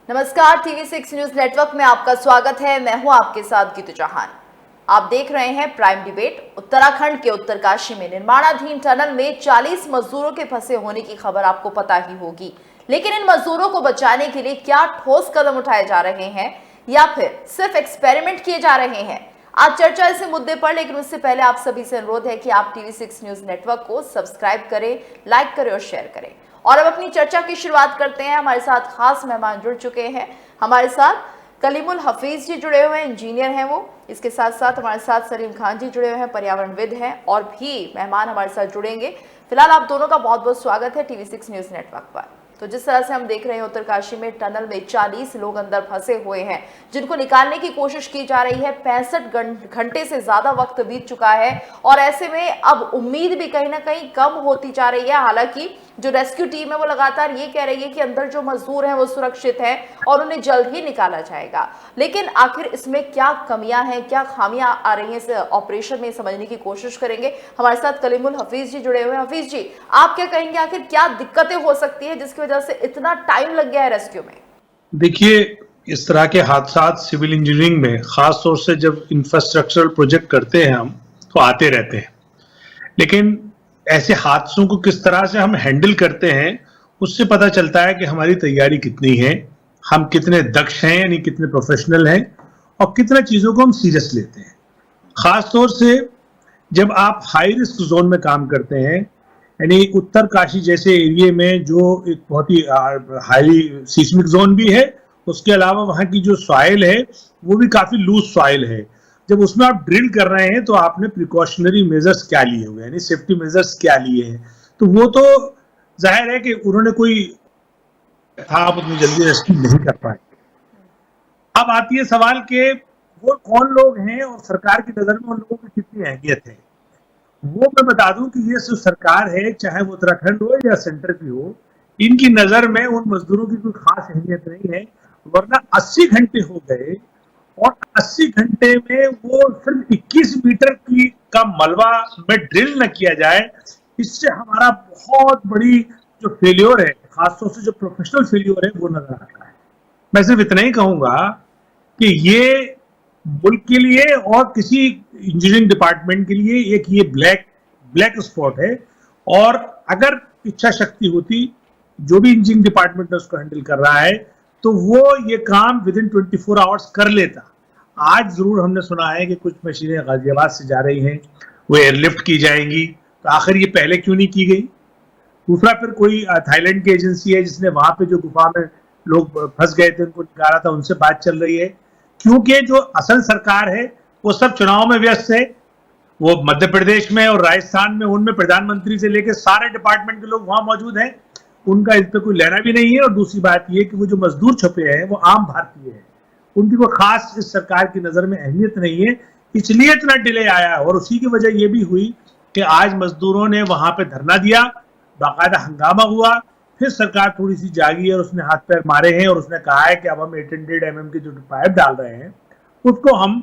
नमस्कार, TV6 news network में आपका स्वागत है। मैं हूं आपके साथ गीतू चौहान। आप देख रहे हैं प्राइम डिबेट। उत्तराखंड के उत्तरकाशी में निर्माणाधीन टनल में 40 मजदूरों के फंसे होने की खबर आपको पता ही होगी, लेकिन इन मजदूरों को बचाने के लिए क्या ठोस कदम उठाए जा रहे हैं या फिर सिर्फ एक्सपेरिमेंट किए जा रहे हैं? आज चर्चा इस मुद्दे पर, लेकिन उससे पहले आप सभी से अनुरोध है कि आप TV6 न्यूज नेटवर्क को सब्सक्राइब करें, लाइक करें और शेयर करें। और अब अपनी चर्चा की शुरुआत करते हैं। हमारे साथ खास मेहमान जुड़ चुके हैं। हमारे साथ कलीमुल हफीज जी जुड़े हुए हैं, इंजीनियर हैं वो। इसके साथ साथ हमारे साथ सलीम खान जी जुड़े हुए हैं, पर्यावरणविद हैं, और भी मेहमान हमारे साथ जुड़ेंगे। फिलहाल आप दोनों का बहुत बहुत स्वागत है TV6 न्यूज नेटवर्क पर। तो जिस तरह से हम देख रहे हैं, उत्तरकाशी में टनल में 40 लोग अंदर फंसे हुए हैं, जिनको निकालने की कोशिश की जा रही है। 65 घंटे से ज्यादा वक्त बीत चुका है और ऐसे में अब उम्मीद भी कहीं ना कहीं कम होती जा रही है। हालांकि जो रेस्क्यू टीम है वो लगातार ये कह रही है कि अंदर जो मजदूर हैं वो सुरक्षित हैं और उन्हें जल्द ही निकाला जाएगा। लेकिन आखिर इसमें क्या कमियां हैं, क्या खामियां आ रही हैं इस ऑपरेशन में, समझने की कोशिश करेंगे। हमारे साथ कलीमुल हफीज जी जुड़े हुए हैं। हफीज जी, आप क्या कहेंगे, आखिर क्या दिक्कतें हो सकती है जिसकी वजह से इतना टाइम लग गया है रेस्क्यू में? देखिए, इस तरह के हादसा सिविल इंजीनियरिंग में खास तौर से जब इंफ्रास्ट्रक्चरल प्रोजेक्ट करते हैं हम, तो आते रहते हैं। लेकिन ऐसे हादसों को किस तरह से हम हैंडल करते हैं, उससे पता चलता है कि हमारी तैयारी कितनी है, हम कितने दक्ष हैं, यानी कितने प्रोफेशनल हैं, और कितना चीज़ों को हम सीरियस लेते हैं। खास तौर से जब आप हाई रिस्क जोन में काम करते हैं, यानी उत्तरकाशी जैसे एरिया में जो एक बहुत ही हाईली सीस्मिक जोन भी है, उसके अलावा वहाँ की जो सॉइल है वो भी काफ़ी लूज सॉइल है। जब उसमें आप ड्रिल कर रहे हैं तो आपने प्रिकॉशनरी मेजर्स क्या लिए हुए, यानी सेफ्टी मेजर्स क्या लिए हैं, तो वो तो जाहिर है कि उन्होंने कोई था, आप उतनी जल्दी रेस्क्यू नहीं कर पाए। अब आती है सवाल के वो कौन लोग हैं और सरकार की नज़र में उन लोगों की कितनी अहमियत है। वो मैं बता दूं कि ये जो सरकार है, चाहे वो उत्तराखंड हो या सेंटर की हो, इनकी नजर में उन मजदूरों की कोई खास अहमियत नहीं है। वरना 80 घंटे हो गए और 80 घंटे में वो सिर्फ 21 मीटर की का मलबा में ड्रिल न किया जाए, इससे हमारा बहुत बड़ी जो फेल्योर है, खासतौर से जो प्रोफेशनल फेल्योर है, वो नजर आता है। मैं सिर्फ इतना ही कहूंगा कि ये मुल्क के लिए और किसी इंजीनियरिंग डिपार्टमेंट के लिए एक ये ब्लैक स्पॉट है। और अगर इच्छा शक्ति होती, जो भी इंजीनियरिंग डिपार्टमेंट उसको हैंडल कर रहा है, तो वो ये काम विद इन 24 आवर्स कर लेता। आज जरूर हमने सुना है कि कुछ मशीनें गाजियाबाद से जा रही हैं, वो एयरलिफ्ट की जाएंगी, तो आखिर ये पहले क्यों नहीं की गई? दूसरा, फिर कोई थाईलैंड की एजेंसी है जिसने वहां पे जो गुफा में लोग फंस गए थे उनको निकाला था, उनसे बात चल रही है। क्योंकि जो असल सरकार है वो सब चुनाव में व्यस्त है। वो मध्य प्रदेश में और राजस्थान में, उनमें प्रधानमंत्री से लेकर सारे डिपार्टमेंट के लोग वहां मौजूद हैं, उनका इस पर कोई लेना भी नहीं है। और दूसरी बात यह कि वो जो मजदूर छुपे हैं वो आम भारतीय हैं, उनकी कोई खास इस सरकार की नजर में अहमियत नहीं है, इसलिए इतना डिले आया। और उसी की वजह यह भी हुई कि आज मजदूरों ने वहां पे धरना दिया, बाकायदा हंगामा हुआ, फिर सरकार थोड़ी सी जागी और उसने हाथ पैर मारे हैं और उसने कहा है कि अब हम 800 mm के जो पाइप डाल रहे हैं उसको हम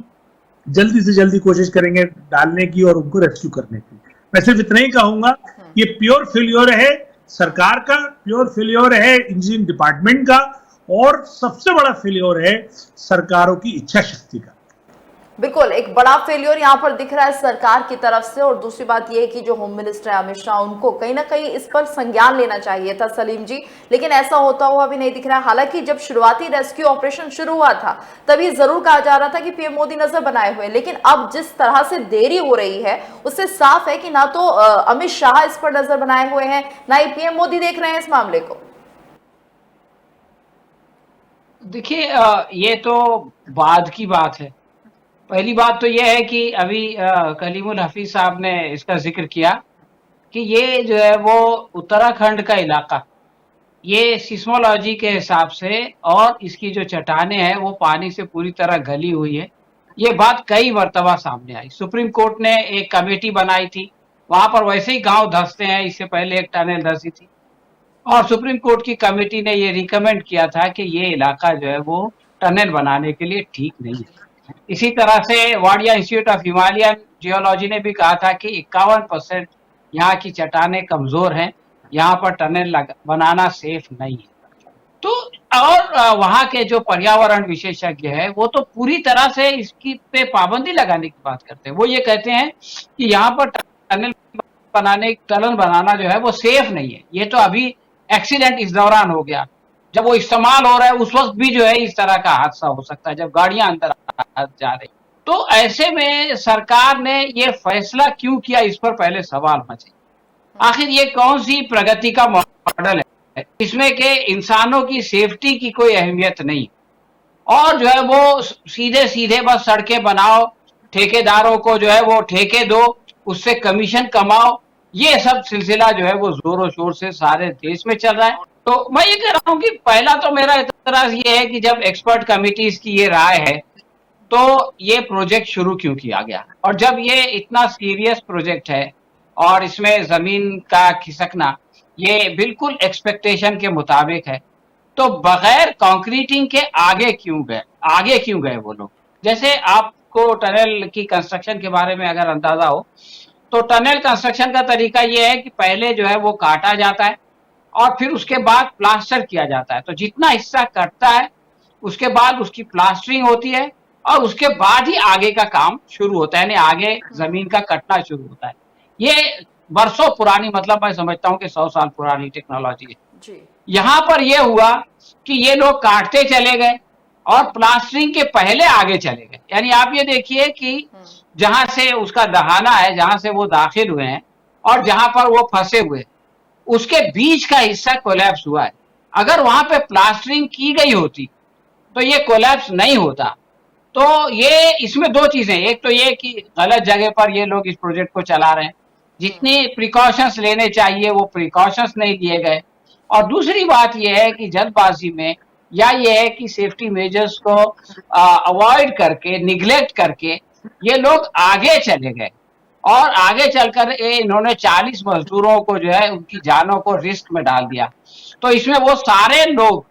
जल्दी से जल्दी कोशिश करेंगे डालने की और उनको रेस्क्यू करने की। मैं सिर्फ इतना ही कहूंगा, ये प्योर फेल्योर है सरकार का, प्योर फेल्योर है इंजीनियरिंग डिपार्टमेंट का, और सबसे बड़ा फेल्योर है सरकारों की इच्छा शक्ति का। बिल्कुल, एक बड़ा फेलियर यहाँ पर दिख रहा है सरकार की तरफ से। और दूसरी बात यह है कि जो होम मिनिस्टर है अमित शाह, उनको कहीं ना कहीं इस पर संज्ञान लेना चाहिए था, सलीम जी, लेकिन ऐसा होता हुआ भी नहीं दिख रहा है। हालांकि जब शुरुआती रेस्क्यू ऑपरेशन शुरू हुआ था तभी जरूर कहा जा रहा था कि पीएम मोदी नजर बनाए हुए, लेकिन अब जिस तरह से देरी हो रही है उससे साफ है कि ना तो अमित शाह इस पर नजर बनाए हुए हैं, ना ही पीएम मोदी देख रहे हैं इस मामले को। देखिए, ये तो बाद की बात है। पहली बात तो यह है कि अभी कलीमुल हफीज साहब ने इसका जिक्र किया कि ये जो है वो उत्तराखंड का इलाका, ये सिस्मोलॉजी के हिसाब से और इसकी जो चट्टानें हैं वो पानी से पूरी तरह गली हुई है। ये बात कई मर्तबा सामने आई। सुप्रीम कोर्ट ने एक कमेटी बनाई थी, वहां पर वैसे ही गांव धंसते हैं, इससे पहले एक टनल धंसी थी, और सुप्रीम कोर्ट की कमेटी ने ये रिकमेंड किया था कि ये इलाका जो है वो टनल बनाने के लिए ठीक नहीं है। इसी तरह से Wadia institute of Himalayan geology ने भी कहा था कि 51% यहाँ की चट्टानें कमजोर हैं, यहाँ पर टनल बनाना सेफ नहीं है। तो और वहाँ के जो पर्यावरण विशेषज्ञ है वो तो पूरी तरह से इसकी पे पाबंदी लगाने की बात करते हैं। वो ये कहते हैं कि यहाँ पर टनल बनाना जो है वो सेफ नहीं है। ये तो अभी एक्सीडेंट इस दौरान हो गया, जब वो इस्तेमाल हो रहा है उस वक्त भी जो है इस तरह का हादसा हो सकता है जब गाड़ियां अंदर जा रही। तो ऐसे में सरकार ने ये फैसला क्यों किया, इस पर पहले सवाल होना चाहिए। आखिर ये कौन सी प्रगति का मॉडल है इसमें के इंसानों की सेफ्टी की कोई अहमियत नहीं, और जो है वो सीधे सीधे बस सड़कें बनाओ, ठेकेदारों को जो है वो ठेके दो, उससे कमीशन कमाओ, ये सब सिलसिला जो है वो जोरों शोर से सारे देश में चल रहा है। तो मैं ये कह रहा हूं कि पहला तो मेरा इतराज ये है कि जब एक्सपर्ट कमिटीज की ये राय है तो ये प्रोजेक्ट शुरू क्यों किया गया, और जब ये इतना सीरियस प्रोजेक्ट है और इसमें जमीन का खिसकना ये बिल्कुल एक्सपेक्टेशन के मुताबिक है, तो बगैर कंक्रीटिंग के आगे क्यों गए वो लोग। जैसे आपको टनल की कंस्ट्रक्शन के बारे में अगर अंदाजा हो तो टनल कंस्ट्रक्शन का तरीका ये है कि पहले जो है वो काटा जाता है और फिर उसके बाद प्लास्टर किया जाता है। तो जितना हिस्सा कटता है उसके बाद उसकी प्लास्टरिंग होती है और उसके बाद ही आगे का काम शुरू होता है, यानी आगे जमीन का कटना शुरू होता है। ये बरसों पुरानी, मतलब मैं समझता हूं कि 100 साल पुरानी टेक्नोलॉजी है जी। यहाँ पर यह हुआ कि ये लोग काटते चले गए और प्लास्टरिंग के पहले आगे चले गए। यानी आप ये देखिए कि जहां से उसका दहाना है, जहां से वो दाखिल हुए हैं और जहां पर वो फंसे हुए, उसके बीच का हिस्सा कोलैप्स हुआ है। अगर वहां पे प्लास्टरिंग की गई होती तो ये कोलैप्स नहीं होता। तो ये इसमें दो चीजें, एक तो ये कि गलत जगह पर ये लोग इस प्रोजेक्ट को चला रहे हैं, जितनी प्रिकॉशंस लेने चाहिए वो प्रिकॉशंस नहीं लिए गए, और दूसरी बात यह है कि जल्दबाजी में या ये है कि सेफ्टी मेजर्स को अवॉइड करके, निगलेक्ट करके ये लोग आगे चले गए और आगे चलकर इन्होंने 40 मजदूरों को जो है उनकी जानों को रिस्क में डाल दिया। तो इसमें वो सारे लोग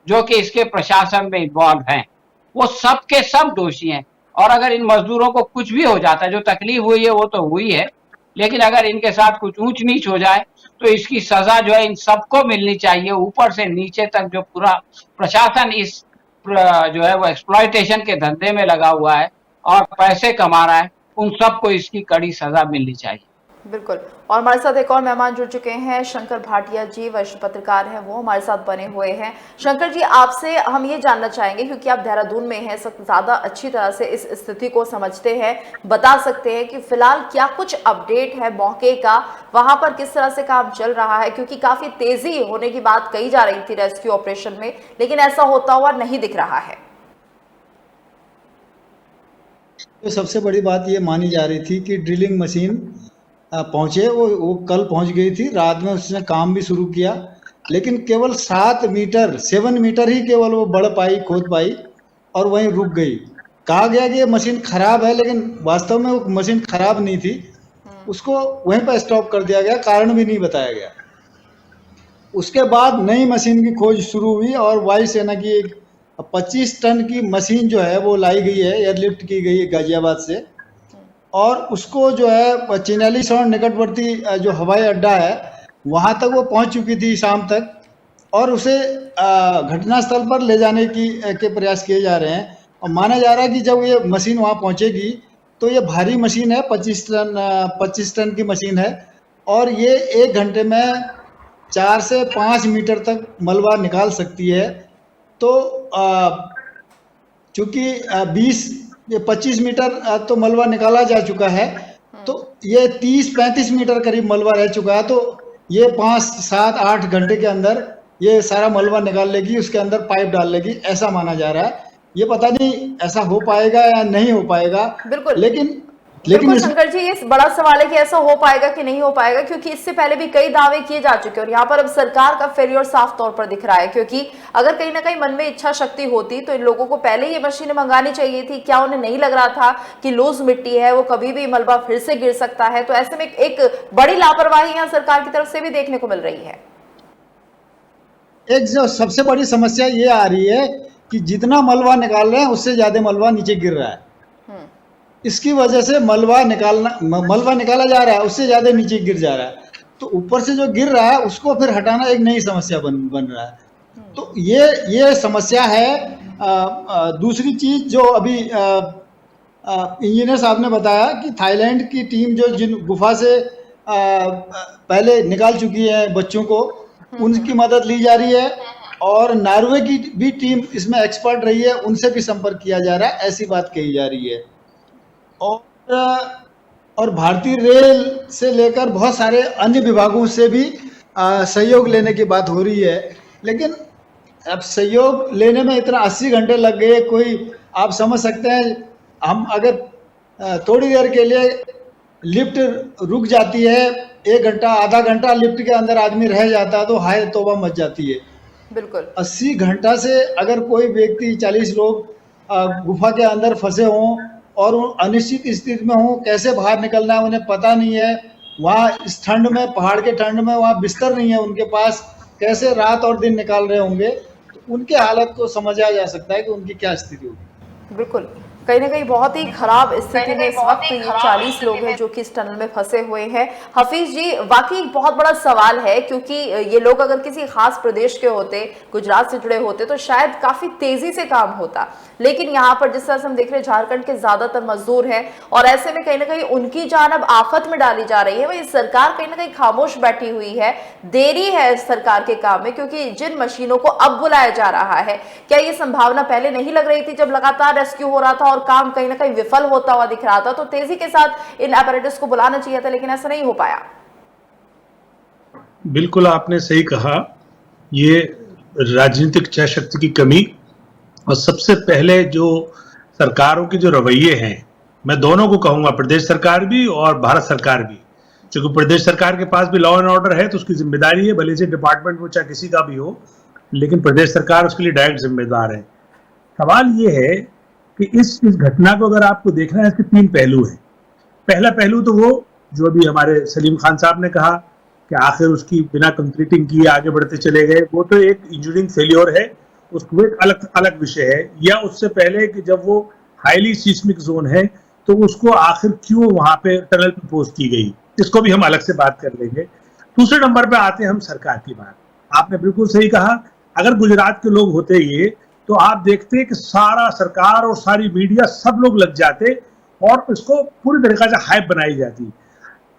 जो कि इसके प्रशासन में इन्वॉल्व हैं वो सब के सब दोषी हैं, और अगर इन मजदूरों को कुछ भी हो जाता है, जो तकलीफ हुई है वो तो हुई है, लेकिन अगर इनके साथ कुछ ऊंच नीच हो जाए तो इसकी सजा जो है इन सबको मिलनी चाहिए, ऊपर से नीचे तक। जो पूरा प्रशासन इस जो है वो एक्सप्लॉयटेशन के धंधे में लगा हुआ है और पैसे कमा रहा है, उन सबको इसकी कड़ी सजा मिलनी चाहिए। बिल्कुल। और हमारे साथ एक और मेहमान जुड़ चुके हैं, शंकर भाटिया जी, वरिष्ठ पत्रकार हैं, वो हमारे साथ बने हुए हैं। शंकर जी, आपसे हम ये जानना चाहेंगे, क्योंकि आप देहरादून में हैं, सब ज़्यादा अच्छी तरह से इस स्थिति को समझते हैं, बता सकते हैं कि फिलहाल क्या कुछ अपडेट है मौके का, वहां पर किस तरह से काम चल रहा है? क्योंकि काफी तेजी होने की बात कही जा रही थी रेस्क्यू ऑपरेशन में, लेकिन ऐसा होता हुआ नहीं दिख रहा है। तो सबसे बड़ी बात ये मानी जा रही थी कि ड्रिलिंग मशीन पहुंचे, वो कल पहुंच गई थी, रात में उसने काम भी शुरू किया, लेकिन केवल 7 मीटर ही केवल वो बढ़ पाई, खोद पाई और वहीं रुक गई। कहा गया कि ये मशीन खराब है, लेकिन वास्तव में वो मशीन खराब नहीं थी, उसको वहीं पर स्टॉप कर दिया गया, कारण भी नहीं बताया गया। उसके बाद नई मशीन की खोज शुरू हुई और वायुसेना की एक 25 टन की मशीन जो है वो लाई गई है, एयरलिफ्ट की गई है गाजियाबाद से, और उसको जो है चिन्याली सौड़ निकटवर्ती जो हवाई अड्डा है वहाँ तक वो पहुँच चुकी थी शाम तक, और उसे घटनास्थल पर ले जाने के प्रयास किए जा रहे हैं। और माना जा रहा है कि जब ये मशीन वहाँ पहुँचेगी तो ये भारी मशीन है, 25 टन की मशीन है, और ये 1 घंटे में 4 से 5 मीटर तक मलबा निकाल सकती है। तो चूँकि 25 मीटर तो मलबा निकाला जा चुका है, तो ये 30-35 मीटर करीब मलबा रह चुका है, तो ये 5-7-8 घंटे के अंदर ये सारा मलबा निकाल लेगी, उसके अंदर पाइप डाल लेगी, ऐसा माना जा रहा है। ये पता नहीं ऐसा हो पाएगा या नहीं हो पाएगा, बिल्कुल। लेकिन शंकर जी, ये बड़ा सवाल है कि ऐसा हो पाएगा कि नहीं हो पाएगा, क्योंकि इससे पहले भी कई दावे किए जा चुके हैं और यहाँ पर अब सरकार का फेलियर साफ तौर पर दिख रहा है। क्योंकि अगर कहीं ना कहीं मन में इच्छा शक्ति होती तो इन लोगों को पहले ये मशीनें मंगानी चाहिए थी। क्या उन्हें नहीं लग रहा था कि लूज मिट्टी है, वो कभी भी मलबा फिर से गिर सकता है? तो ऐसे में एक बड़ी लापरवाही यहाँ सरकार की तरफ से भी देखने को मिल रही है। एक जो सबसे बड़ी समस्या ये आ रही है कि जितना मलबा निकाल रहे हैं उससे ज्यादा मलबा नीचे गिर रहा है। इसकी वजह से मलबा निकाला जा रहा है, उससे ज्यादा नीचे गिर जा रहा है, तो ऊपर से जो गिर रहा है उसको फिर हटाना एक नई समस्या बन रहा है। तो ये समस्या है। दूसरी चीज जो अभी इंजीनियर साहब ने बताया कि थाईलैंड की टीम जो जिन गुफा से पहले निकाल चुकी है बच्चों को, उनकी मदद ली जा रही है, और नॉर्वे की भी टीम इसमें एक्सपर्ट रही है, उनसे भी संपर्क किया जा रहा है, ऐसी बात कही जा रही है। और भारतीय रेल से लेकर बहुत सारे अन्य विभागों से भी सहयोग लेने की बात हो रही है। लेकिन अब सहयोग लेने में इतना 80 घंटे लग गए, कोई आप समझ सकते हैं, हम अगर थोड़ी देर के लिए लिफ्ट रुक जाती है, 1 घंटा आधा घंटा लिफ्ट के अंदर आदमी रह जाता है तो हाय तौबा मच जाती है। बिल्कुल 80 घंटा से अगर कोई व्यक्ति 40 लोग गुफा के अंदर फंसे हों और वो अनिश्चित स्थिति में हों, कैसे बाहर निकलना है उन्हें पता नहीं है। वहाँ इस ठंड में, पहाड़ के ठंड में, वहाँ बिस्तर नहीं है उनके पास, कैसे रात और दिन निकाल रहे होंगे, तो उनके हालत को समझा जा सकता है कि उनकी क्या स्थिति होगी। बिल्कुल कहीं ना कहीं बहुत ही खराब स्थिति में इस वक्त ये 40 लोग हैं जो कि इस टनल में फंसे हुए हैं। हफीज जी, वाकई एक बहुत बड़ा सवाल है, क्योंकि ये लोग अगर किसी खास प्रदेश के होते, गुजरात से जुड़े होते, तो शायद काफी तेजी से काम होता। लेकिन यहाँ पर जिस तरह से हम देख रहे हैं, झारखंड के ज्यादातर मजदूर हैं और ऐसे में कहीं ना कहीं उनकी जान अब आफत में डाली जा रही है। वही सरकार कहीं ना कहीं खामोश बैठी हुई है, देरी है सरकार के काम में, क्योंकि जिन मशीनों को अब बुलाया जा रहा है, क्या ये संभावना पहले नहीं लग रही थी जब लगातार रेस्क्यू हो रहा था और काम कहीं ना कहीं विफल होता हुआ दिख रहा था, तो तेजी के साथ इन अपैरेटस को बुलाना चाहिए था, लेकिन ऐसा नहीं हो पाया। बिल्कुल आपने सही कहा, ये राजनीतिक इच्छा शक्ति की कमी और सबसे पहले जो सरकारों के जो रवैये हैं, मैं दोनों को कहूंगा, प्रदेश सरकार भी और भारत सरकार भी। क्योंकि प्रदेश सरकार के पास भी लॉ एंड ऑर्डर है तो उसकी जिम्मेदारी है, भले से डिपार्टमेंट हो चाहे किसी का भी हो, लेकिन प्रदेश सरकार उसके लिए डायरेक्ट जिम्मेदार है। सवाल ये है कि इस घटना को अगर आपको देखना है, इसके 3 पहलू हैं। पहला पहलू तो वो जो अभी हमारे सलीम खान साहब ने कहा कि आखिर उसकी बिना कंक्रीटिंग किए आगे बढ़ते चले गए, वो तो एक इंजीनियरिंग फेल्योर है, उसको एक अलग विषय है। या उससे पहले कि जब वो हाईली सिस्मिक जोन है तो उसको आखिर क्यों वहां पे टनल पे पोस्ट की गई, इसको भी हम अलग से बात कर लेंगे। दूसरे नंबर पे आते हैं हम सरकार की बात। आपने बिल्कुल सही कहा, अगर गुजरात के लोग होते ये तो आप देखते कि सारा सरकार और सारी मीडिया सब लोग लग जाते और इसको पूरी तरीके से हाइप बनाई जाती।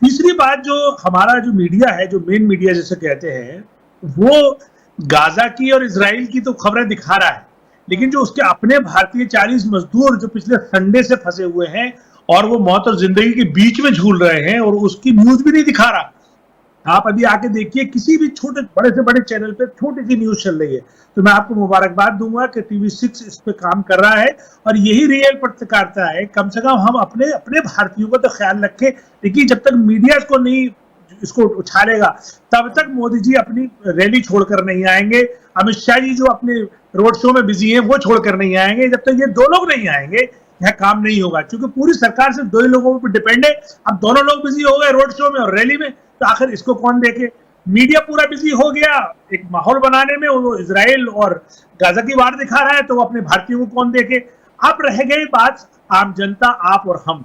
तीसरी बात, जो हमारा जो मीडिया है, जो मेन मीडिया जैसे कहते हैं, वो गाजा की और इजराइल की तो खबरें दिखा रहा है, लेकिन जो उसके अपने भारतीय 40 मजदूर जो पिछले संडे से फंसे हुए हैं और वो मौत और जिंदगी के बीच में झूल रहे हैं, और उसकी न्यूज भी नहीं दिखा रहा। आप अभी आके देखिए, किसी भी छोटे बड़े से बड़े चैनल पे छोटी सी न्यूज चल रही है, तो मैं आपको मुबारकबाद दूंगा कि TV6 इस पे काम कर रहा है और यही रियल पत्रकारिता है। कम से कम हम अपने भारतीयों का तो ख्याल रखें। देखिए, जब तक मीडिया इसको नहीं इसको उछालेगा तब तक मोदी जी अपनी रैली छोड़कर नहीं आएंगे, अमित शाह जी जो अपने रोड शो में बिजी हैं वो छोड़कर नहीं आएंगे। जब तक ये 2 लोग नहीं आएंगे यह काम नहीं होगा, क्योंकि पूरी सरकार सिर्फ 2 ही लोगों पर डिपेंड है। अब दोनों लोग बिजी हो गए रोड शो में और रैली में, तो आखिर इसको कौन देखे। मीडिया पूरा बिजी हो गया एक माहौल बनाने में, वो इजराइल और गाजा की वार दिखा रहा है, तो वो अपने भारतीयों को कौन देखे। अब रह गई बात आम जनता, आप और हम।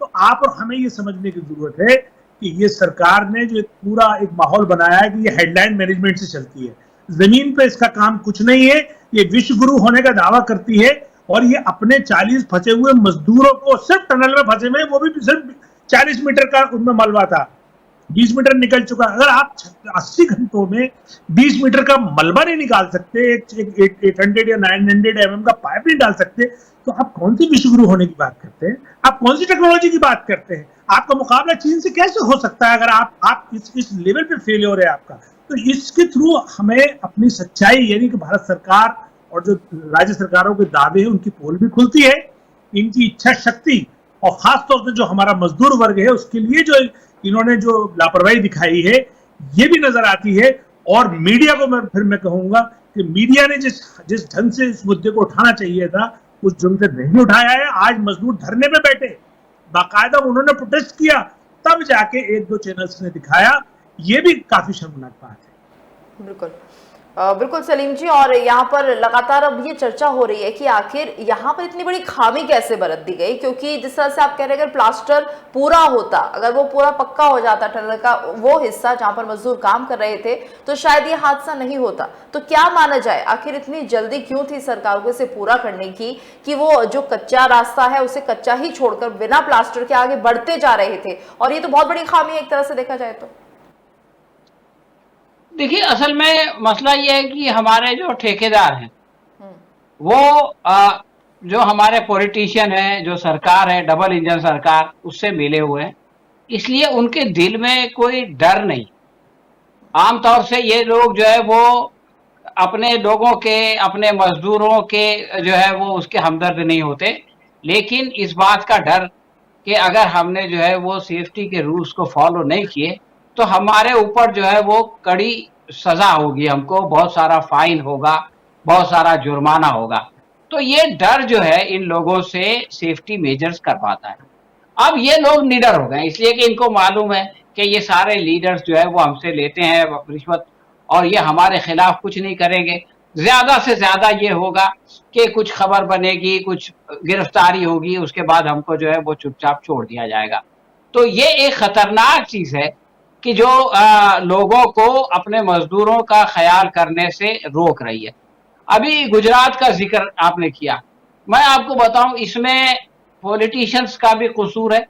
तो आप और हमें ये समझने की जरूरत है कि ये सरकार ने जो पूरा एक माहौल बनाया है कि ये हेडलाइन मैनेजमेंट से चलती है, जमीन पे इसका काम कुछ नहीं है। ये विश्व गुरु होने का दावा करती है और ये अपने 40 फंसे हुए मजदूरों को, सिर्फ टनल में फंसे हुए, वो भी सिर्फ 40 मीटर का उनमें मलबा था, 20 मीटर निकल चुका। अगर आप 80 घंटों में 20 मीटर का मलबा नहीं निकाल सकते, 800 या 900 mm का पाइप नहीं डाल सकते, तो आप कौन सी विश्व गुरु होने की बात करते हैं? आप कौन सी टेक्नोलॉजी की बात करते हैं? आपका मुकाबला चीन से कैसे हो सकता है अगर आप इस लेवल पे फेलियर है आपका? तो इसके थ्रू हमें अपनी सच्चाई, यानी कि भारत सरकार और जो राज्य सरकारों के दावे हैं उनकी पोल भी खुलती है, इनकी इच्छा शक्ति और खासतौर से जो हमारा मजदूर वर्ग है उसके लिए जो इन्होंने जो लापरवाही दिखाई है ये भी नजर आती है। और मीडिया को मैं कहूंगा कि मीडिया ने जिस ढंग से इस मुद्दे को उठाना चाहिए था उस ढंग से नहीं उठाया है। आज मजदूर धरने पे बैठे, बाकायदा उन्होंने प्रोटेस्ट किया, तब जाके 1-2 चैनल्स ने दिखाया, ये भी काफी शर्मनाक बात है। बिल्कुल बिल्कुल सलीम जी, और यहाँ पर लगातार अब ये चर्चा हो रही है कि आखिर यहाँ पर इतनी बड़ी खामी कैसे बरत दी गई, क्योंकि जिस तरह से आप कह रहे हैं अगर प्लास्टर पूरा होता, अगर वो पूरा पक्का हो जाता टनल का वो हिस्सा जहाँ पर मजदूर काम कर रहे थे, तो शायद ये हादसा नहीं होता। तो क्या माना जाए, आखिर इतनी जल्दी क्यों थी सरकार को इसे पूरा करने की कि वो जो कच्चा रास्ता है उसे कच्चा ही छोड़कर बिना प्लास्टर के आगे बढ़ते जा रहे थे, और ये तो बहुत बड़ी खामी है एक तरह से देखा जाए तो। देखिए, असल में मसला ये है कि हमारे जो ठेकेदार हैं वो जो हमारे पॉलिटिशियन हैं, जो सरकार है, डबल इंजन सरकार, उससे मिले हुए हैं, इसलिए उनके दिल में कोई डर नहीं। आमतौर से ये लोग जो है वो अपने लोगों के, अपने मजदूरों के जो है वो उसके हमदर्द नहीं होते, लेकिन इस बात का डर कि अगर हमने जो है वो सेफ्टी के रूल्स को फॉलो नहीं किए तो हमारे ऊपर जो है वो कड़ी सजा होगी, हमको बहुत सारा फाइन होगा, बहुत सारा जुर्माना होगा। तो ये डर जो है इन लोगों से सेफ्टी मेजर्स कर पाता है। अब ये लोग निडर हो गए, इसलिए कि इनको मालूम है कि ये सारे लीडर्स जो है वो हमसे लेते हैं रिश्वत और ये हमारे खिलाफ कुछ नहीं करेंगे। ज्यादा से ज्यादा ये होगा कि कुछ खबर बनेगी, कुछ गिरफ्तारी होगी, उसके बाद हमको जो है वो चुपचाप छोड़ दिया जाएगा। तो ये एक खतरनाक चीज है कि जो लोगों को अपने मजदूरों का ख्याल करने से रोक रही है। अभी गुजरात का जिक्र आपने किया, मैं आपको बताऊं इसमें पॉलिटिशियंस का भी कसूर है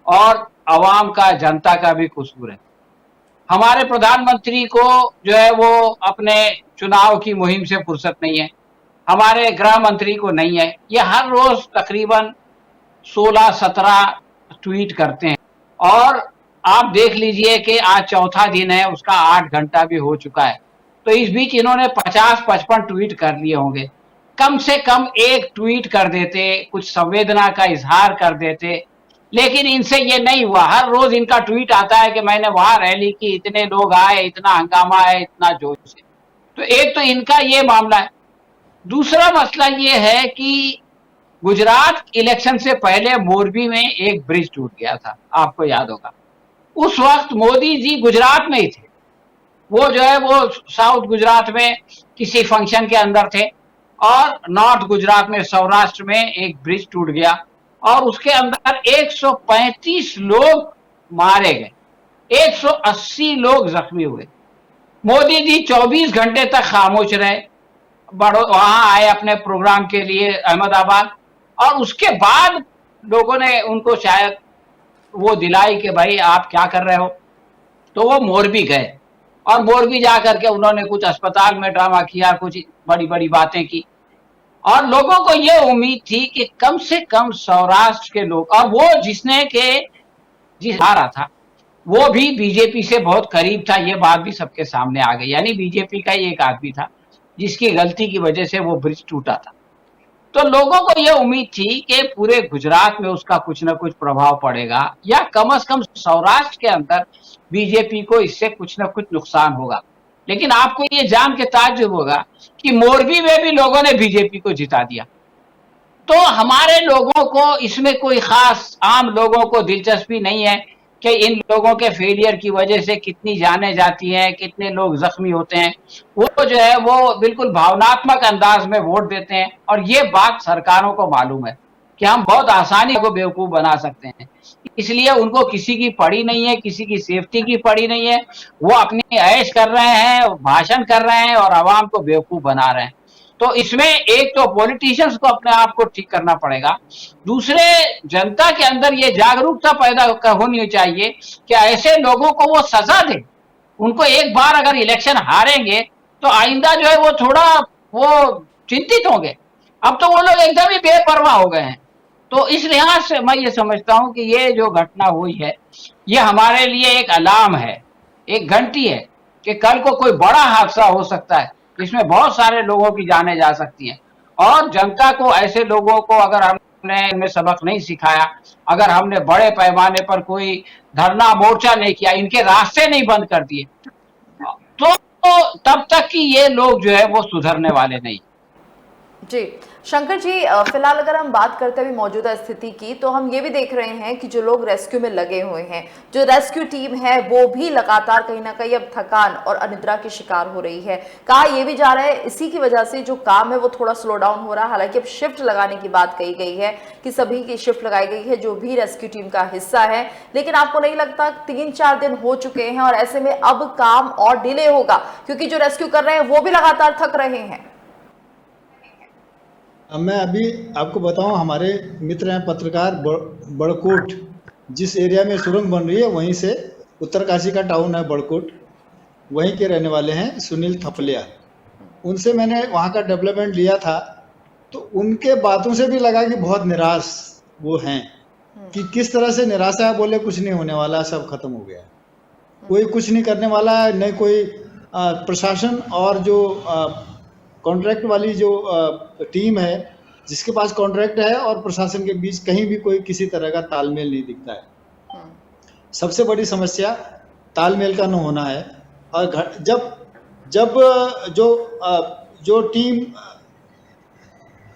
और अवाम का, जनता का भी कसूर है। हमारे प्रधानमंत्री को जो है वो अपने चुनाव की मुहिम से फुर्सत नहीं है, हमारे गृह मंत्री को नहीं है। ये हर रोज तकरीबन 16-17 ट्वीट करते हैं और आप देख लीजिए कि आज चौथा दिन है, उसका 8 घंटा भी हो चुका है। तो इस बीच इन्होंने 50-55 ट्वीट कर लिए होंगे। कम से कम एक ट्वीट कर देते, कुछ संवेदना का इजहार कर देते, लेकिन इनसे ये नहीं हुआ। हर रोज इनका ट्वीट आता है कि मैंने वहां रैली की, इतने लोग आए, इतना हंगामा है, इतना जोश है। तो एक तो इनका ये मामला है। दूसरा मसला ये है कि गुजरात इलेक्शन से पहले मोरबी में एक ब्रिज टूट गया था, आपको याद होगा। उस वक्त मोदी जी गुजरात में ही थे, वो जो है वो साउथ गुजरात में किसी फंक्शन के अंदर थे और नॉर्थ गुजरात में, सौराष्ट्र में एक ब्रिज टूट गया और उसके अंदर 135 लोग मारे गए, 180 लोग जख्मी हुए। मोदी जी 24 घंटे तक खामोश रहे, वहां आए अपने प्रोग्राम के लिए अहमदाबाद, और उसके बाद लोगों ने उनको शायद वो दिलाई कि भाई आप क्या कर रहे हो। तो वो मोरबी गए और मोरबी जाकर के उन्होंने कुछ अस्पताल में ड्रामा किया, कुछ बड़ी बड़ी बातें की, और लोगों को ये उम्मीद थी कि कम से कम सौराष्ट्र के लोग, और वो जिस आ रहा था वो भी बीजेपी से बहुत करीब था, ये बात भी सबके सामने आ गई। यानी बीजेपी का ही एक आदमी था जिसकी गलती की वजह से वो ब्रिज टूटा था। तो लोगों को यह उम्मीद थी कि पूरे गुजरात में उसका कुछ ना कुछ प्रभाव पड़ेगा, या कम से कम सौराष्ट्र के अंदर बीजेपी को इससे कुछ ना कुछ नुकसान होगा। लेकिन आपको ये जान के ताज्जुब होगा कि मोरबी में भी लोगों ने बीजेपी को जिता दिया। तो हमारे लोगों को इसमें कोई खास, आम लोगों को दिलचस्पी नहीं है कि इन लोगों के फेलियर की वजह से कितनी जानें जाती हैं, कितने लोग जख्मी होते हैं। वो जो है वो बिल्कुल भावनात्मक अंदाज में वोट देते हैं, और ये बात सरकारों को मालूम है कि हम बहुत आसानी को बेवकूफ बना सकते हैं, इसलिए उनको किसी की पड़ी नहीं है, किसी की सेफ्टी की पड़ी नहीं है। वो अपनी ऐश कर रहे हैं, भाषण कर रहे हैं और आवाम को बेवकूफ बना रहे हैं। तो इसमें एक तो पॉलिटिशियंस को अपने आप को ठीक करना पड़ेगा, दूसरे जनता के अंदर ये जागरूकता पैदा होनी चाहिए कि ऐसे लोगों को वो सजा दे। उनको एक बार अगर इलेक्शन हारेंगे तो आइंदा जो है वो थोड़ा वो चिंतित होंगे। अब तो वो लोग एकदम ही बेपरवाह हो गए हैं। तो इस लिहाज से मैं ये समझता हूं कि ये जो घटना हुई है ये हमारे लिए एक अलार्म है, एक घंटी है कि कल को कोई बड़ा हादसा हो सकता है जिसमें बहुत सारे लोगों की जानें जा सकती हैं। और जनता को, ऐसे लोगों को अगर हमने इनमें सबक नहीं सिखाया, अगर हमने बड़े पैमाने पर कोई धरना मोर्चा नहीं किया, इनके रास्ते नहीं बंद कर दिए, तो तब तक कि ये लोग जो है वो सुधरने वाले नहीं। जी शंकर जी, फिलहाल अगर हम बात करते हैं मौजूदा स्थिति की, तो हम ये भी देख रहे हैं कि जो लोग रेस्क्यू में लगे हुए हैं, जो रेस्क्यू टीम है, वो भी लगातार कहीं ना कहीं अब थकान और अनिद्रा की शिकार हो रही है। कहा यह भी जा रहा है इसी की वजह से जो काम है वो थोड़ा स्लो डाउन हो रहा है। हालांकि अब शिफ्ट लगाने की बात कही गई है कि सभी की शिफ्ट लगाई गई है जो भी रेस्क्यू टीम का हिस्सा है, लेकिन आपको नहीं लगता 3-4 दिन हो चुके हैं और ऐसे में अब काम और डिले होगा, क्योंकि जो रेस्क्यू कर रहे हैं वो भी लगातार थक रहे हैं। मैं अभी आपको बताऊं, हमारे मित्र हैं पत्रकार बड़कोट, जिस एरिया में सुरंग बन रही है वहीं से, उत्तरकाशी का टाउन है बड़कोट, वहीं के रहने वाले हैं सुनील थपलिया। उनसे मैंने वहाँ का डेवलपमेंट लिया था, तो उनके बातों से भी लगा कि बहुत निराश वो हैं, कि किस तरह से निराशा है। बोले कुछ नहीं होने वाला, सब खत्म हो गया, कोई कुछ नहीं करने वाला है, नहीं कोई प्रशासन और जो कॉन्ट्रैक्ट वाली जो टीम है, जिसके पास कॉन्ट्रैक्ट है और प्रशासन के बीच कहीं भी कोई किसी तरह का तालमेल नहीं दिखता है। सबसे बड़ी समस्या तालमेल का न होना है। और जब जो टीम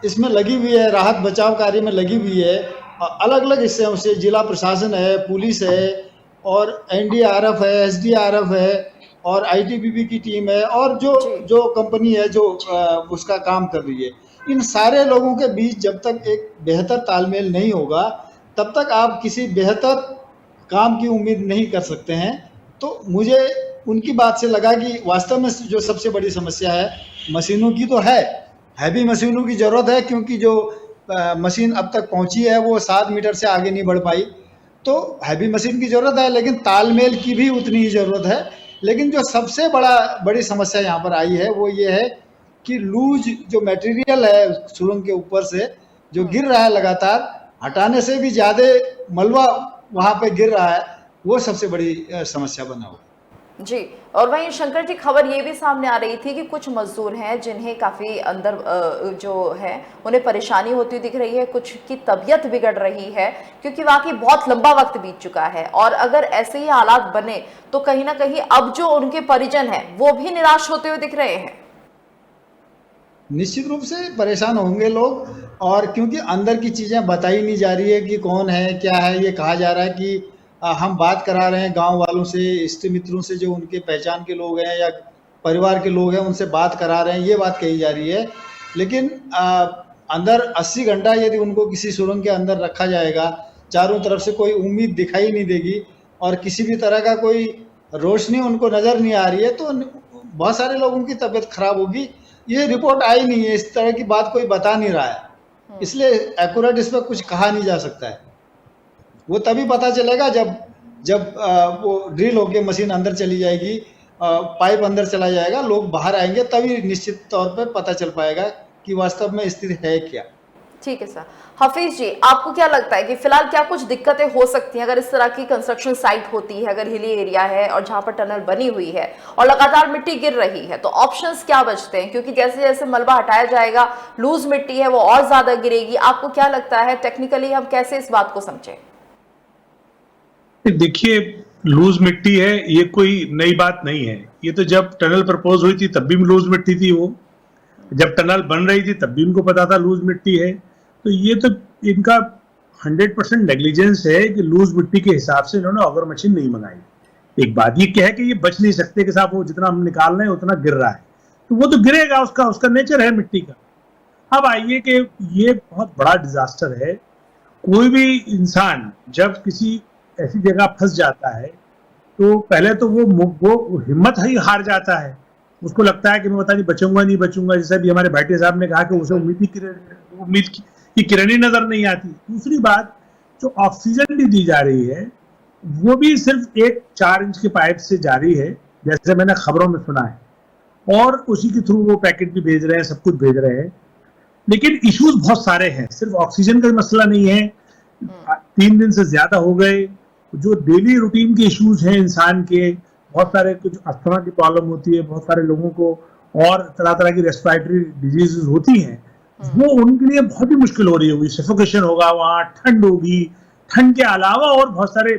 इसमें लगी हुई है, राहत बचाव कार्य में लगी हुई है, अलग अलग हिस्सों से, जिला प्रशासन है, पुलिस है, और एनडीआरएफ है, एसडीआरएफ है, और आईटीबीपी की टीम है, और जो कंपनी है जो उसका काम कर रही है, इन सारे लोगों के बीच जब तक एक बेहतर तालमेल नहीं होगा, तब तक आप किसी बेहतर काम की उम्मीद नहीं कर सकते हैं। तो मुझे उनकी बात से लगा कि वास्तव में जो सबसे बड़ी समस्या है, मशीनों की तो है, हैवी मशीनों की ज़रूरत है, क्योंकि जो मशीन अब तक पहुंची है वो 7 मीटर से आगे नहीं बढ़ पाई, तो हैवी मशीन की ज़रूरत है, लेकिन तालमेल की भी उतनी ही ज़रूरत है। लेकिन जो सबसे बड़ी समस्या यहाँ पर आई है वो ये है कि लूज जो मटेरियल है सुरंग के ऊपर से जो गिर रहा है लगातार, हटाने से भी ज़्यादा मलबा वहाँ पे गिर रहा है, वो सबसे बड़ी समस्या बना हुआ जी। और वहीं शंकर जी, खबर ये भी सामने आ रही थी कि कुछ मजदूर हैं जिन्हें काफ़ी अंदर जो है उन्हें परेशानी होती दिख रही है, कुछ की तबीयत बिगड़ रही है, क्योंकि वाकई बहुत लंबा वक्त बीत चुका है, और अगर ऐसे ही हालात बने तो कहीं ना कहीं अब जो उनके परिजन हैं वो भी निराश होते हुए दिख रहे हैं। निश्चित रूप से परेशान होंगे लोग, और क्योंकि अंदर की चीज़ें बताई नहीं जा रही है कि कौन है क्या है। ये कहा जा रहा है कि हम बात करा रहे हैं गांव वालों से, इष्ट मित्रों से, जो उनके पहचान के लोग हैं या परिवार के लोग हैं, उनसे बात करा रहे हैं, ये बात कही जा रही है। लेकिन अंदर 80 घंटा यदि उनको किसी सुरंग के अंदर रखा जाएगा, चारों तरफ से कोई उम्मीद दिखाई नहीं देगी और किसी भी तरह का कोई रोशनी उनको नज़र नहीं आ रही है, तो बहुत सारे लोगों की तबीयत खराब होगी। ये रिपोर्ट आई नहीं है, इस तरह की बात कोई बता नहीं रहा है, इसलिए एक्यूरेट इस पर कुछ कहा नहीं जा सकता है। वो तभी पता चलेगा जब वो ड्रिल होके मशीन अंदर चली जाएगी, पाइप अंदर चला जाएगा, लोग बाहर आएंगे, तभी निश्चित तौर पे पता चल पाएगा कि वास्तव में स्थिति है क्या। ठीक है सर। हफीज जी, आपको क्या लगता है कि फिलहाल क्या कुछ दिक्कतें हो सकती हैं अगर इस तरह की कंस्ट्रक्शन साइट होती है, अगर हिली एरिया है और जहां पर टनल बनी हुई है और लगातार मिट्टी गिर रही है, तो ऑप्शंस क्या बचते हैं? क्योंकि जैसे जैसे मलबा हटाया जाएगा, लूज मिट्टी है वो और ज्यादा गिरेगी। आपको क्या लगता है टेक्निकली हम कैसे इस बात को समझें? देखिए, लूज मिट्टी है ये कोई नई बात नहीं है। ये तो जब टनल प्रपोज हुई थी तब भी लूज मिट्टी थी, वो जब टनल बन रही थी तब भी उनको पता था लूज मिट्टी है। तो ये तो इनका 100% नेग्लिजेंस है कि लूज मिट्टी के हिसाब से इन्होंने ऑगर मशीन नहीं मंगाई। एक बात ये क्या है कि ये बच नहीं सकते कि साहब वो जितना हम निकाल रहे हैं उतना गिर रहा है, तो वो तो गिरेगा, उसका नेचर है मिट्टी का। अब आइए कि ये बहुत बड़ा डिजास्टर है। कोई भी इंसान जब किसी ऐसी जगह फंस जाता है तो पहले तो वो हिम्मत ही हार जाता है, उसको लगता है कि मैं पता नहीं बचूंगा नहीं बचूंगा। जैसे भी हमारे भाटी साहब ने कहा कि उसे उम्मीद की किरण ही नजर नहीं आती। दूसरी बात, जो ऑक्सीजन भी दी जा रही है वो भी सिर्फ एक 4 इंच के पाइप से जारी है, जैसे मैंने खबरों में सुना है, और उसी के थ्रू वो पैकेट भी भेज रहे हैं, सब कुछ भेज रहे हैं। लेकिन इश्यूज बहुत सारे हैं, सिर्फ ऑक्सीजन का मसला नहीं है। 3 दिन से ज्यादा हो गए, जो डेली रूटीन के इश्यूज हैं इंसान के, बहुत सारे कुछ अस्थमा की प्रॉब्लम होती है, बहुत सारे लोगों को और तरह तरह की रेस्पिरेटरी डिजीजेस होती हैं, वो उनके लिए बहुत ही मुश्किल हो रही होगी। सफोकेशन होगा, वहाँ ठंड होगी, ठंड के अलावा और बहुत सारे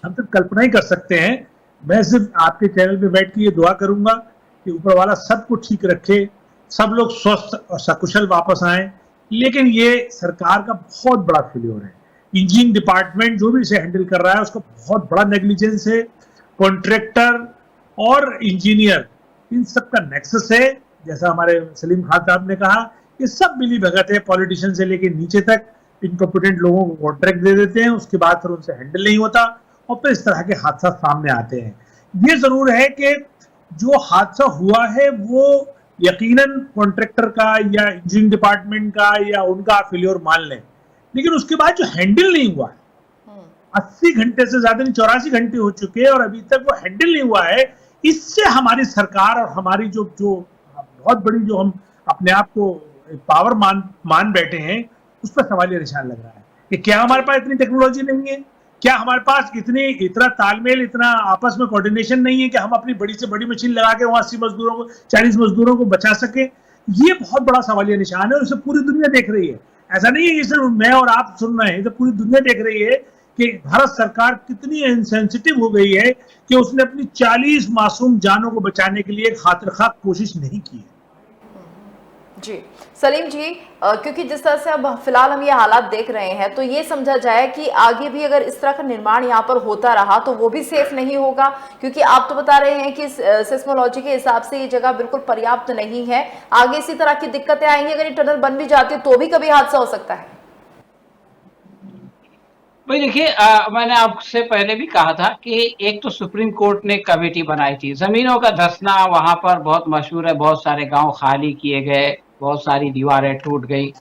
हम तो कल्पना ही कर सकते हैं। मैं सिर्फ आपके चैनल पे बैठ के ये दुआ करूंगा कि ऊपर वाला सब कुछ ठीक रखे, सब लोग स्वस्थ और सकुशल वापस आए। लेकिन ये सरकार का बहुत बड़ा फेल्योर है। इंजीनियरिंग डिपार्टमेंट जो भी इसे हैंडल कर रहा है उसका बहुत बड़ा नेग्लिजेंस है। कॉन्ट्रैक्टर और इंजीनियर इन सब का नेक्सस है। जैसा हमारे सलीम खान साहब ने कहा, ये सब मिली भगत है, पॉलिटिशियन से लेके नीचे तक इनकॉम्पिटेंट लोगों को कॉन्ट्रैक्ट दे देते हैं, उसके बाद फिर उनसे हैंडल नहीं होता और फिर इस तरह के हादसा सामने आते हैं। ये जरूर है कि जो हादसा हुआ है वो यकीनन कॉन्ट्रैक्टर का या इंजीनियरिंग डिपार्टमेंट का या उनका फेल्योर मान लें, लेकिन उसके बाद जो हैंडल नहीं हुआ, 80 घंटे से ज्यादा नहीं 84 घंटे हो चुके हैं और अभी तक वो हैंडल नहीं हुआ है। इससे हमारी सरकार और हमारी जो बहुत बड़ी जो हम अपने आप को पावर मान बैठे हैं, उस पर सवालिया निशान लग रहा है कि क्या हमारे पास इतनी टेक्नोलॉजी नहीं है, क्या हमारे पास इतना तालमेल, इतना आपस में कोऑर्डिनेशन नहीं है कि हम अपनी बड़ी से बड़ी मशीन लगा के वहां 80 मजदूरों को 40 मजदूरों को बचा सके। ये बहुत बड़ा सवालिया निशान है और इसे पूरी दुनिया देख रही है। ऐसा नहीं है कि सिर्फ मैं और आप सुन रहे हैं, तो पूरी दुनिया देख रही है कि भारत सरकार कितनी इनसेंसिटिव हो गई है कि उसने अपनी 40 मासूम जानों को बचाने के लिए खातिरखा कोशिश नहीं की है। जी सलीम जी, क्योंकि जिस तरह से अब फिलहाल हम ये हालात देख रहे हैं, तो ये समझा जाए कि आगे भी अगर इस तरह का निर्माण यहाँ पर होता रहा तो वो भी सेफ नहीं होगा, क्योंकि आप तो बता रहे हैं कि सिस्मोलॉजी के हिसाब से ये जगह बिल्कुल पर्याप्त नहीं है। आगे इसी तरह की दिक्कतें आएंगी, अगर ये टनल बन भी जाती है तो भी कभी हादसा हो सकता है। भाई देखिए, मैंने आपसे पहले भी कहा था कि एक तो सुप्रीम कोर्ट ने कमेटी बनाई थी, जमीनों का धंसना वहां पर बहुत मशहूर है, बहुत सारे गांव खाली किए गए, बहुत सारी दीवारें टूट गई।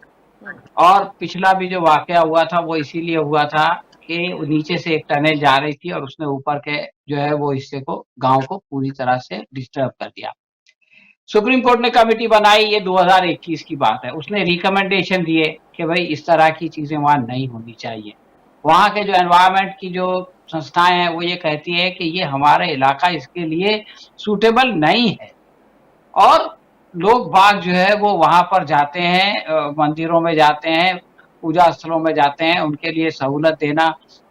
और पिछला भी जो वाकया हुआ था वो इसीलिए हुआ था कि नीचे से एक टनल जा रही थी और उसने ऊपर के जो है वो हिस्से को, गांव को पूरी तरह से डिस्टर्ब कर दिया। सुप्रीम कोर्ट ने कमेटी बनाई, ये 2021 की बात है। उसने रिकमेंडेशन दिए कि भाई इस तरह की चीजें वहां नहीं होनी चाहिए। वहां के जो एनवायरमेंट की जो संस्थाएं हैं वो ये कहती है कि ये हमारा इलाका इसके लिए सूटेबल नहीं है। और लोग बाग जो है वो वहां पर जाते हैं, मंदिरों में जाते हैं, पूजा स्थलों में जाते हैं, उनके लिए सहूलत देना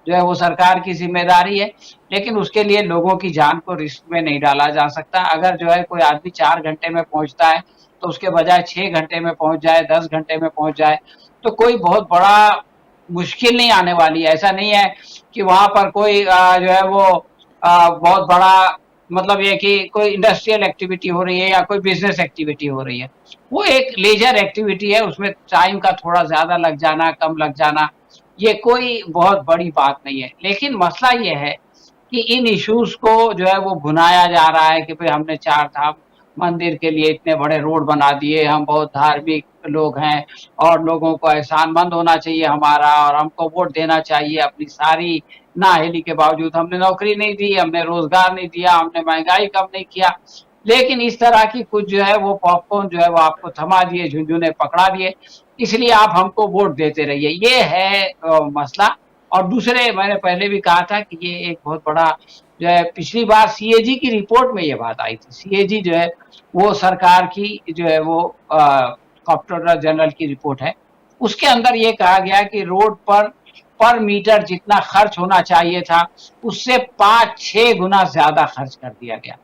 जो है वो सरकार की जिम्मेदारी है, लेकिन उसके लिए लोगों की जान को रिस्क में नहीं डाला जा सकता। अगर जो है कोई आदमी 4 घंटे में पहुंचता है तो उसके बजाय 6 घंटे में पहुंच जाए, 10 घंटे में पहुंच जाए, तो कोई बहुत बड़ा मुश्किल नहीं आने वाली है। ऐसा नहीं है कि वहां पर कोई जो है वो बहुत बड़ा, मतलब ये कि कोई इंडस्ट्रियल एक्टिविटी हो रही है या कोई बिजनेस एक्टिविटी हो रही है। वो एक लेजर एक्टिविटी है, उसमें टाइम का थोड़ा ज्यादा लग जाना, कम लग जाना, ये कोई बहुत बड़ी बात नहीं है। लेकिन मसला ये है कि इन इश्यूज को जो है वो भुनाया जा रहा है कि भाई हमने 4 धाम मंदिर के लिए इतने बड़े रोड बना दिए, हम बहुत धार्मिक लोग हैं और लोगों को एहसानमंद होना चाहिए हमारा, और हमको वोट देना चाहिए। अपनी सारी नाअहली के बावजूद हमने नौकरी नहीं दी, हमने रोजगार नहीं दिया, हमने महंगाई कम नहीं किया, लेकिन इस तरह की कुछ जो है वो पॉपकॉर्न जो है वो आपको थमा दिए, झुंझुने पकड़ा दिए, इसलिए आप हमको वोट देते रहिए। ये है मसला। और दूसरे, मैंने पहले भी कहा था कि ये एक बहुत बड़ा जो है, पिछली बार सीएजी की रिपोर्ट में ये बात आई थी। सीएजी जो है वो सरकार की जो है वो कंप्ट्रोलर जनरल की रिपोर्ट है, उसके अंदर ये कहा गया कि रोड पर मीटर जितना खर्च होना चाहिए था उससे 5-6 गुना ज्यादा खर्च कर दिया गया।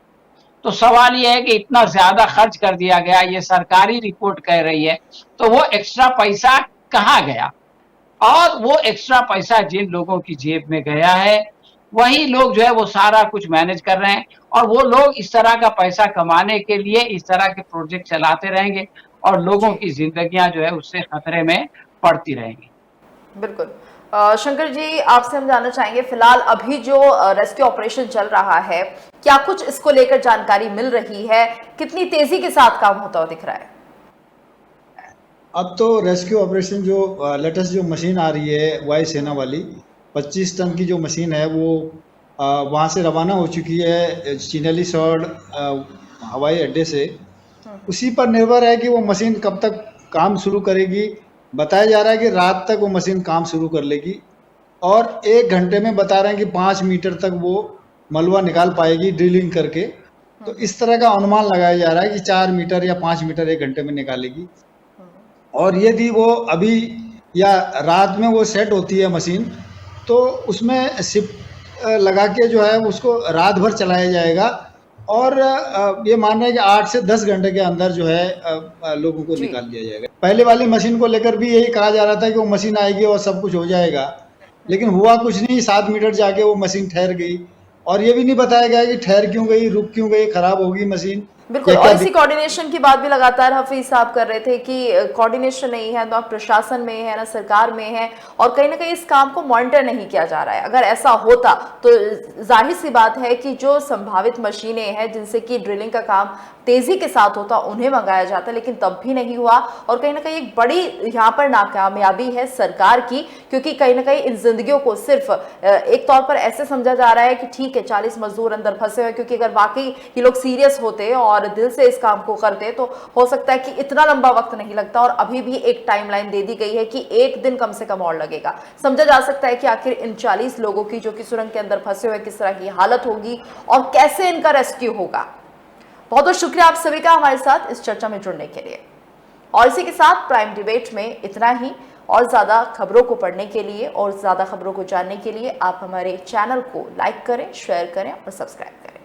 तो सवाल ये है कि इतना ज्यादा खर्च कर दिया गया, ये सरकारी रिपोर्ट कह रही है, तो वो एक्स्ट्रा पैसा कहाँ गया? और वो एक्स्ट्रा पैसा जिन लोगों की जेब में गया है वही लोग जो है वो सारा कुछ मैनेज कर रहे हैं, और वो लोग इस तरह का पैसा कमाने के लिए इस तरह के प्रोजेक्ट चलाते रहेंगे और लोगों की जिंदगियां जो है उससे खतरे में पड़ती रहेंगी। बिल्कुल। शंकर जी, आपसे हम जानना चाहेंगे, फिलहाल अभी जो रेस्क्यू ऑपरेशन चल रहा है, क्या कुछ इसको लेकर जानकारी मिल रही है? कितनी तेजी के साथ काम होता हुआ दिख रहा है? अब तो रेस्क्यू ऑपरेशन जो लेटेस्ट जो मशीन आ रही है वायुसेना वाली 25 टन की जो मशीन है वो वहाँ से रवाना हो चुकी है चिनली सौड़ हवाई अड्डे से। उसी पर निर्भर है कि वो मशीन कब तक काम शुरू करेगी। बताया जा रहा है कि रात तक वो मशीन काम शुरू कर लेगी और 1 घंटे में बता रहे हैं कि 5 मीटर तक वो मलबा निकाल पाएगी ड्रिलिंग करके। तो इस तरह का अनुमान लगाया जा रहा है कि 4 मीटर या 5 मीटर 1 घंटे में निकालेगी। और यदि वो अभी या रात में वो सेट होती है मशीन, तो उसमें शिफ्ट लगा के जो है उसको रात भर चलाया जाएगा और ये मान रहे हैं कि 8 से 10 घंटे के अंदर जो है लोगों को जी। निकाल लिया जाएगा। पहले वाली मशीन को लेकर भी यही कहा जा रहा था कि वो मशीन आएगी और सब कुछ हो जाएगा, लेकिन हुआ कुछ नहीं। 7 मीटर जाके वो मशीन ठहर गई और ये भी नहीं बताया गया कि ठहर क्यों गई, रुक क्यों गई, खराब होगी मशीन बिल्कुल। या और क्या इसी कोऑर्डिनेशन की बात भी लगातार हफीज साहब कर रहे थे कि कोऑर्डिनेशन नहीं है, ना प्रशासन में है, ना सरकार में है, और कहीं ना कहीं इस काम को मॉनिटर नहीं किया जा रहा है। अगर ऐसा होता तो जाहिर सी बात है कि जो संभावित मशीनें हैं जिनसे कि ड्रिलिंग का काम तेजी के साथ होता उन्हें मंगाया जाता, लेकिन तब भी नहीं हुआ। और कहीं ना कहीं एक बड़ी यहाँ पर नाकामयाबी है सरकार की, क्योंकि कहीं ना कहीं इन जिंदगियों को सिर्फ एक तौर पर ऐसे समझा जा रहा है कि ठीक है 40 मजदूर अंदर फंसे हुए, क्योंकि अगर वाकई ये लोग सीरियस होते और दिल से इस काम को करते तो हो सकता है कि इतना लंबा वक्त नहीं लगता। और अभी भी एक टाइमलाइन दे दी गई है कि 1 दिन कम से कम और लगेगा। समझा जा सकता है कि आखिर इन 40 लोगों की जो कि सुरंग के अंदर फंसे हुए किस तरह की हालत होगी और कैसे इनका रेस्क्यू होगा। बहुत बहुत शुक्रिया आप सभी का हमारे साथ इस चर्चा में जुड़ने के लिए। और इसी के साथ प्राइम डिबेट में इतना ही। और ज्यादा खबरों को पढ़ने के लिए और ज्यादा खबरों को जानने के लिए आप हमारे चैनल को लाइक करें, शेयर करें और सब्सक्राइब करें।